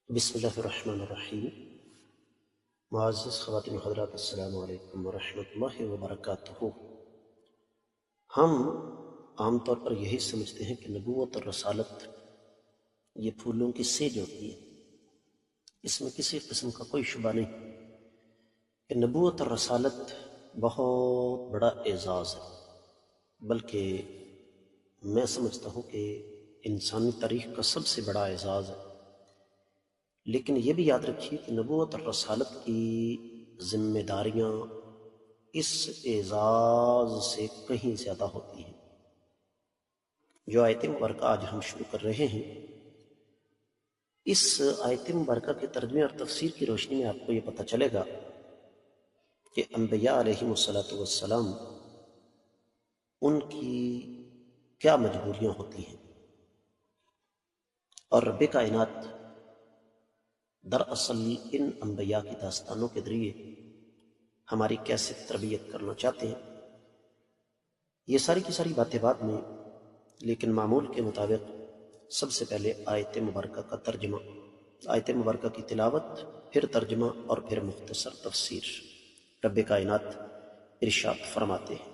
بسم اللہ الرحمن الرحیم۔ معزز خواتین و حضرات، السلام علیکم ورحمۃ اللہ وبرکاتہ۔ ہم عام طور پر یہی سمجھتے ہیں کہ نبوت اور رسالت یہ پھولوں کی سیج ہوتی ہے، اس میں کسی قسم کا کوئی شبہ نہیں کہ نبوت اور رسالت بہت بڑا اعزاز ہے، بلکہ میں سمجھتا ہوں کہ انسانی تاریخ کا سب سے بڑا اعزاز ہے۔ لیکن یہ بھی یاد رکھیے کہ نبوت اور رسالت کی ذمہ داریاں اس اعزاز سے کہیں زیادہ ہوتی ہیں۔ جو آیت مبارکہ آج ہم شروع کر رہے ہیں، اس آیت مبارکہ کے ترجمے اور تفسیر کی روشنی میں آپ کو یہ پتہ چلے گا کہ انبیاء علیہم السلام ان کی کیا مجبوریاں ہوتی ہیں، اور رب کائنات دراصل ان انبیاء کی داستانوں کے ذریعے ہماری کیسے تربیت کرنا چاہتے ہیں۔ یہ ساری کی ساری باتیں بعد میں، لیکن معمول کے مطابق سب سے پہلے آیت مبارکہ کا ترجمہ، آیت مبارکہ کی تلاوت، پھر ترجمہ اور پھر مختصر تفسیر۔ رب کائنات ارشاد فرماتے ہیں: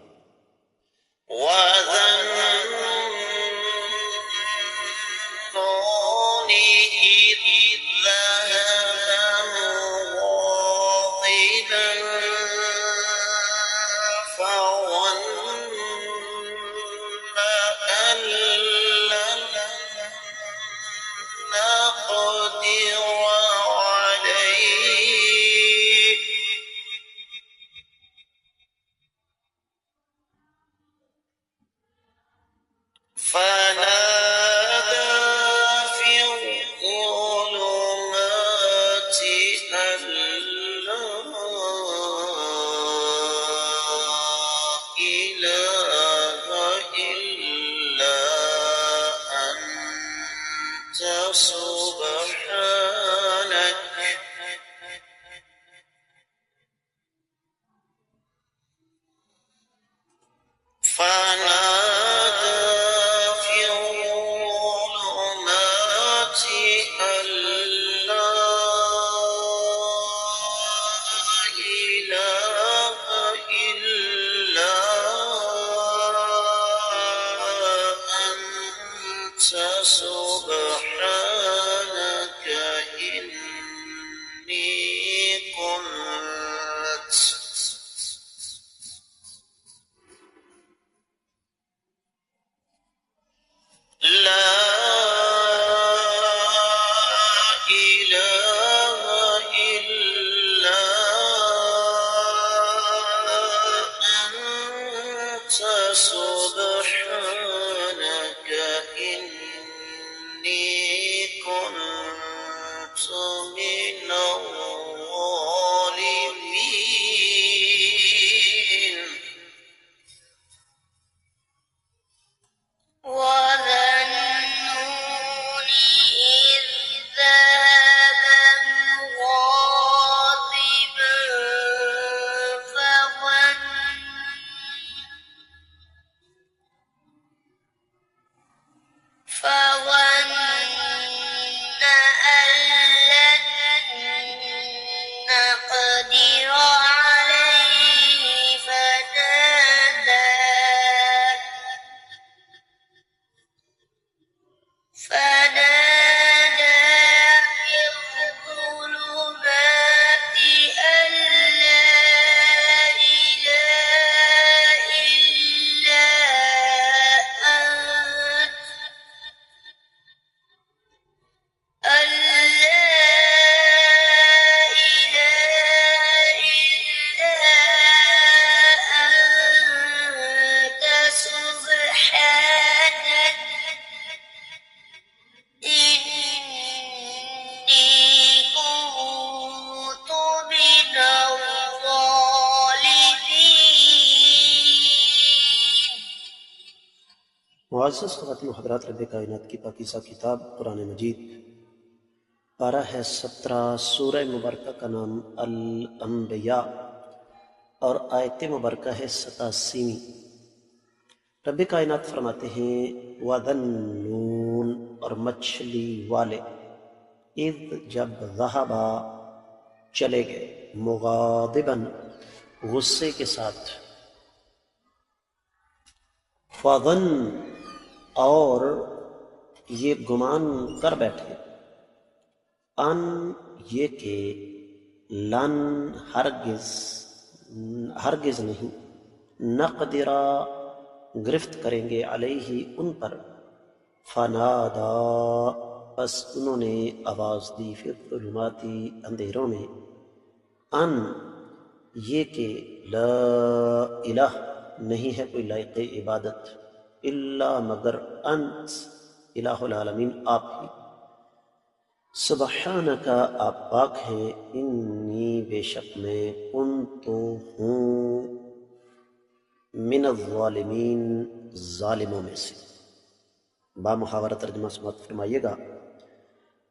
معزز خواتین و حضرات، رب کائنات کی پاکیزہ کتاب قرآن مجید، پارہ ہے 17، سورہ مبارکہ کا نام الانبیاء اور آیت مبارکہ ہے 87۔ رب کائنات فرماتے ہیں وَذَنُّونَ، اور مچھلی والے، اذ جب ذہبا چلے گئے، مغاضباً غصے کے ساتھ، فظن اور یہ گمان کر بیٹھے، ان یہ کہ لن ہرگز نہیں، نقدرا گرفت کریں گے، علیہ ان پر، فنادا بس انہوں نے آواز دی، فی الظلماتی اندھیروں میں، ان یہ کہ لا الہ نہیں ہے کوئی لائق عبادت، الا مگر انت الہ العالمین آپ ہی، سبحانک آپ پاک ہیں، انی بے شک میں، کنت ہوں، من الظالمین ظالموں میں سے۔ بامحاورہ ترجمہ سماعت فرمائیے گا۔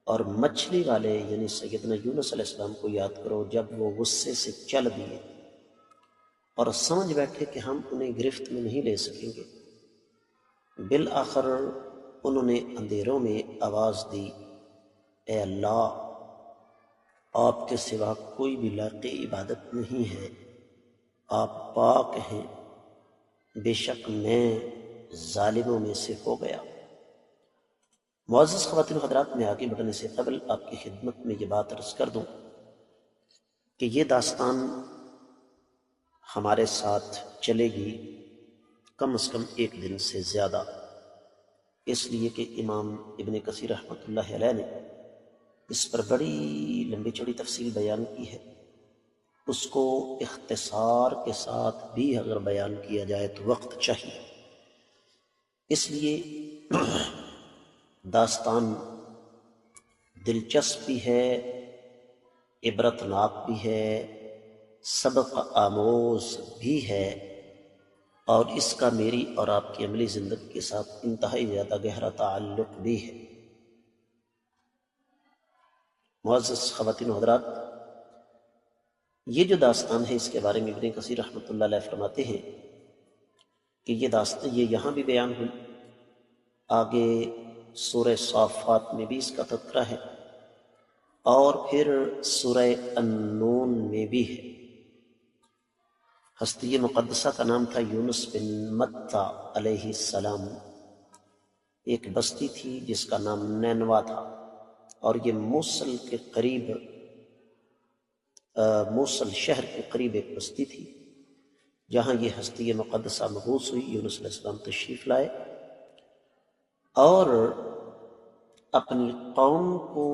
اور مچھلی والے یعنی سیدنا یونس علیہ السلام کو یاد کرو جب وہ غصے سے چل دیے اور سمجھ بیٹھے کہ ہم انہیں گرفت میں نہیں لے سکیں گے، بالآخر انہوں نے اندھیروں میں آواز دی، اے اللہ آپ کے سوا کوئی بھی لائق عبادت نہیں ہے، آپ پاک ہیں، بے شک میں ظالموں میں سے ہو گیا۔ معزز خواتین و حضرات، میں آگے بڑھنے سے قبل آپ کی خدمت میں یہ بات عرض کر دوں کہ یہ داستان ہمارے ساتھ چلے گی کم از کم 1 دن سے زیادہ، اس لیے کہ امام ابن کثیر رحمۃ اللہ علیہ نے اس پر بڑی لمبی چوڑی تفصیل بیان کی ہے، اس کو اختصار کے ساتھ بھی اگر بیان کیا جائے تو وقت چاہیے، اس لیے داستان دلچسپ بھی ہے، عبرتناک بھی ہے، سبق آموز بھی ہے، اور اس کا میری اور آپ کی عملی زندگی کے ساتھ انتہائی زیادہ گہرا تعلق بھی ہے۔ معزز خواتین و حضرات، یہ جو داستان ہے اس کے بارے میں ابن کثیر رحمۃ اللہ علیہ فرماتے ہیں کہ یہ داستان یہ یہاں بھی بیان ہوئی، آگے سورہ صافات میں بھی اس کا تذکرہ ہے، اور پھر سورہ النون میں بھی ہے۔ ہستی مقدسہ کا نام تھا یونس بن متہ علیہ السلام، ایک بستی تھی جس کا نام نینوا تھا، اور یہ موصل کے قریب، موصل شہر کے قریب ایک بستی تھی جہاں یہ ہستی مقدسہ مبعوث ہوئی، یونس علیہ السلام تشریف لائے اور اپنی قوم کو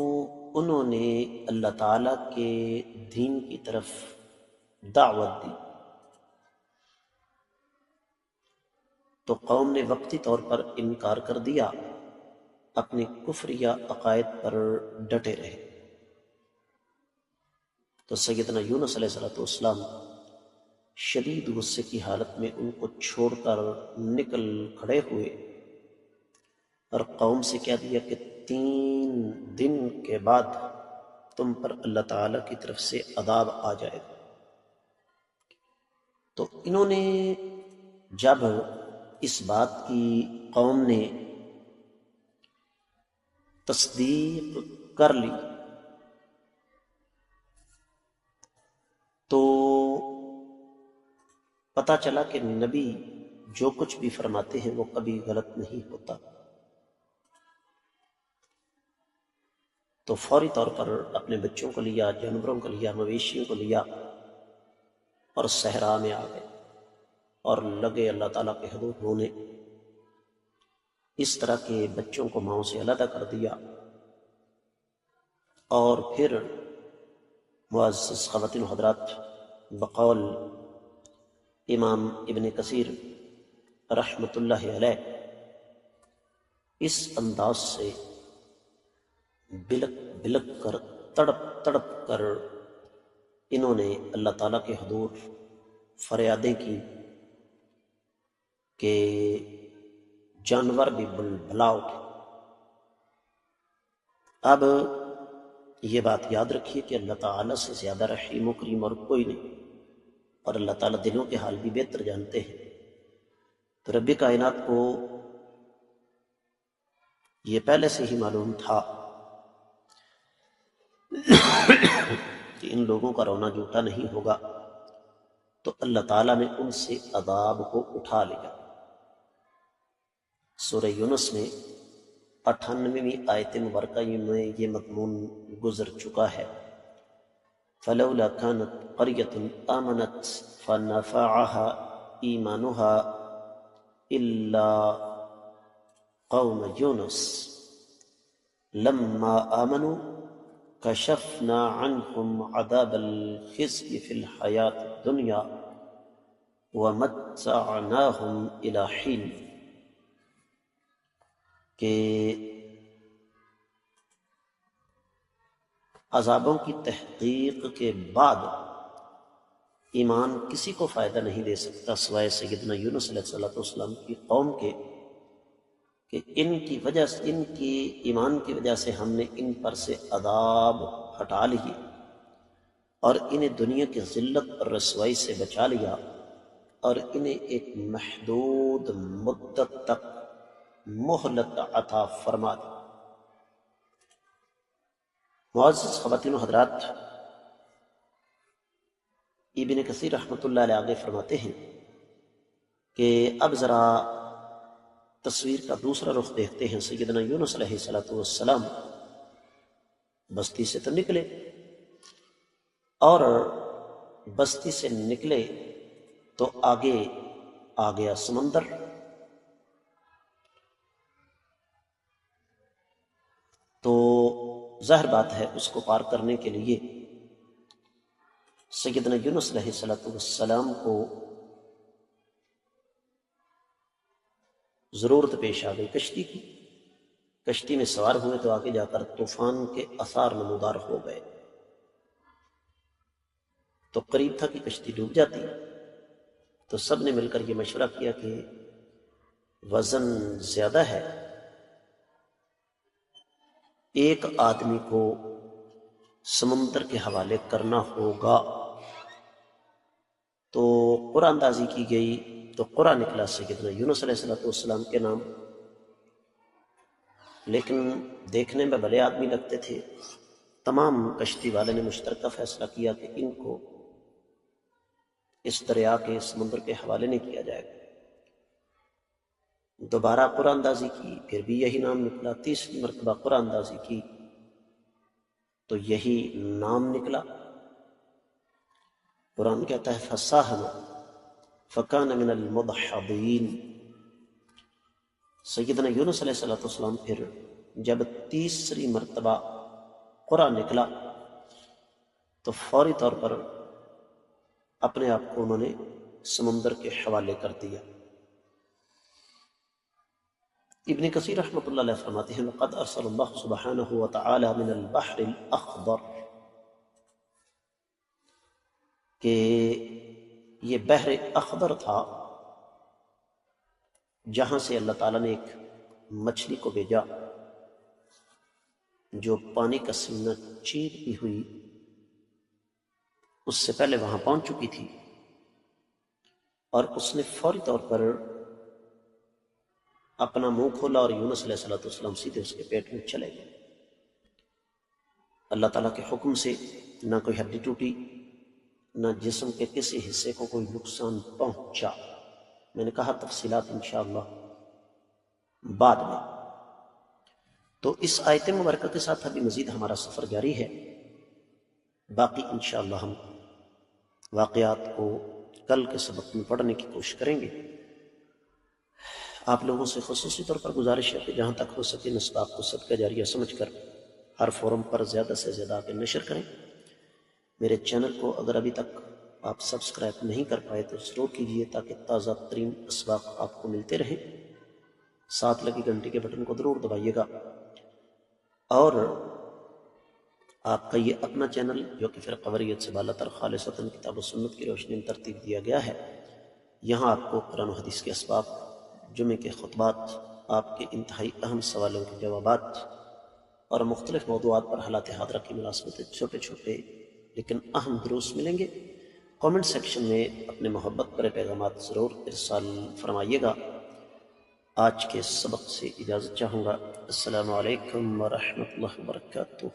انہوں نے اللہ تعالیٰ کے دین کی طرف دعوت دی، تو قوم نے وقتی طور پر انکار کر دیا، اپنے کفر یا عقائد پر ڈٹے رہے، تو سیدنا یونس علیہ السلام شدید غصے کی حالت میں ان کو چھوڑ کر نکل کھڑے ہوئے اور قوم سے کہہ دیا کہ 3 دن کے بعد تم پر اللہ تعالیٰ کی طرف سے عذاب آ جائے گا۔ تو انہوں نے جب اس بات کی قوم نے تصدیق کر لی تو پتہ چلا کہ نبی جو کچھ بھی فرماتے ہیں وہ کبھی غلط نہیں ہوتا، تو فوری طور پر اپنے بچوں کو لیا، جانوروں کو لیا، مویشیوں کو لیا اور صحرا میں آ گئے اور لگے اللہ تعالیٰ کے حضور رونے۔ اس طرح کے بچوں کو ماؤں سے علیحدہ کر دیا، اور پھر معزز خواتین و حضرات، بقول امام ابن کثیر رحمۃ اللہ علیہ، اس انداز سے بلک بلک کر، تڑپ تڑپ کر انہوں نے اللہ تعالیٰ کے حضور فریادیں کی کہ جانور بھی بلبلا اٹھے۔ اب یہ بات یاد رکھیے کہ اللہ تعالیٰ سے زیادہ رحیم و کریم اور کوئی نہیں، اور اللہ تعالیٰ دلوں کے حال بھی بہتر جانتے ہیں۔ تو رب کائنات کو یہ پہلے سے ہی معلوم تھا ان لوگوں کا رونا جھوٹا نہیں ہوگا، تو اللہ تعالیٰ نے ان سے عذاب کو اٹھا لیا۔ سورہ یونس میں 98ویں آیت مبارکہ میں یہ مضمون گزر چکا ہے۔ فلولا كانت قرية آمنت فنفعها إيمانها إلا قوم يونس لما آمنوا كشفنا عنهم عذاب الخزي في الحياة الدنيا ومتعناهم إلى حين، کہ عذابوں کی تحقیق کے بعد ایمان کسی کو فائدہ نہیں دے سکتا سوائے سیدنا یونس علیہ السلام کی قوم کے، کہ ان کی وجہ سے، ان کی ایمان کی وجہ سے ہم نے ان پر سے عذاب ہٹا لیے اور انہیں دنیا کی ذلت اور رسوائی سے بچا لیا، اور انہیں ایک محدود مدت تک مہلت عطا فرما دی۔ معزز خواتین و حضرات، ابن کثیر رحمۃ اللہ علیہ آگے فرماتے ہیں کہ اب ذرا تصویر کا دوسرا رخ دیکھتے ہیں۔ سیدنا یونس علیہ السلام بستی سے تو نکلے، اور بستی سے نکلے تو آگے آ گیا سمندر، تو ظاہر بات ہے اس کو پار کرنے کے لیے سیدنا یونس علیہ السلام کو ضرورت پیش آ گئی کشتی کی۔ کشتی میں سوار ہوئے تو آگے جا کر طوفان کے آثار نمودار ہو گئے، تو قریب تھا کہ کشتی ڈوب جاتی، تو سب نے مل کر یہ مشورہ کیا کہ وزن زیادہ ہے، ایک آدمی کو سمندر کے حوالے کرنا ہوگا۔ تو قرآن اندازی کی گئی، تو قرآن نکلا سیدنا یونس علیہ السلام کے نام، لیکن دیکھنے میں بھلے آدمی لگتے تھے۔ تمام کشتی والے نے مشترکہ فیصلہ کیا کہ ان کو اس دریا کے سمندر کے حوالے نہیں کیا جائے گا۔ دوبارہ قرآن اندازی کی، پھر بھی یہی نام نکلا۔ تیسری مرتبہ قرآن اندازی کی تو یہی نام نکلا۔ قرآن کہتا ہے فَسَاهَمَ فَكَانَ مِنَ الْمُدْحَضِينَ۔ سیدنا یونس علیہ السلام پھر جب تیسری مرتبہ قرآن نکلا تو فوری طور پر اپنے آپ کو انہوں نے سمندر کے حوالے کر دیا۔ ابن کثیر رحمۃ اللہ علیہ فرماتے ہیں لقد ارسل اللہ سبحانہ وتعالی من البحر الاخضر، کہ یہ بحر اخضر تھا جہاں سے اللہ تعالیٰ نے ایک مچھلی کو بھیجا جو پانی کا سینہ چیرتی ہوئی اس سے پہلے وہاں پہنچ چکی تھی، اور اس نے فوری طور پر اپنا منہ کھولا اور یونس علیہ السلام سیدھے اس کے پیٹ میں چلے گئے۔ اللہ تعالیٰ کے حکم سے نہ کوئی ہڈی ٹوٹی، نہ جسم کے کسی حصے کو کوئی نقصان پہنچا۔ میں نے کہا تفصیلات انشاءاللہ بعد میں۔ تو اس آیت مبارکہ کے ساتھ ابھی مزید ہمارا سفر جاری ہے، باقی انشاءاللہ ہم واقعات کو کل کے سبق میں پڑھنے کی کوشش کریں گے۔ آپ لوگوں سے خصوصی طور پر گزارش ہے کہ جہاں تک ہو سکے اسباق کو صدقہ جاریہ سمجھ کر ہر فورم پر زیادہ سے زیادہ آگے نشر کریں۔ میرے چینل کو اگر ابھی تک آپ سبسکرائب نہیں کر پائے تو ضرور کیجیے تاکہ تازہ ترین اسباق آپ کو ملتے رہیں۔ ساتھ لگی گھنٹی کے بٹن کو ضرور دبائیے گا، اور آپ کا یہ اپنا چینل جو کہ فرقہ وریت سے بالا تر خالصتاً کتاب و سنت کی روشنی میں ترتیب دیا گیا ہے، یہاں آپ کو قرآن و حدیث کے اسباق، جمعے کے خطبات، آپ کے انتہائی اہم سوالوں کے جوابات اور مختلف موضوعات پر حالات حاضرہ کی ملازمت چھوٹے چھوٹے لیکن اہم دروس ملیں گے۔ کامنٹ سیکشن میں اپنے محبت پر پیغامات ضرور ارسال فرمائیے گا۔ آج کے سبق سے اجازت چاہوں گا۔ السلام علیکم ورحمۃ اللہ وبرکاتہ۔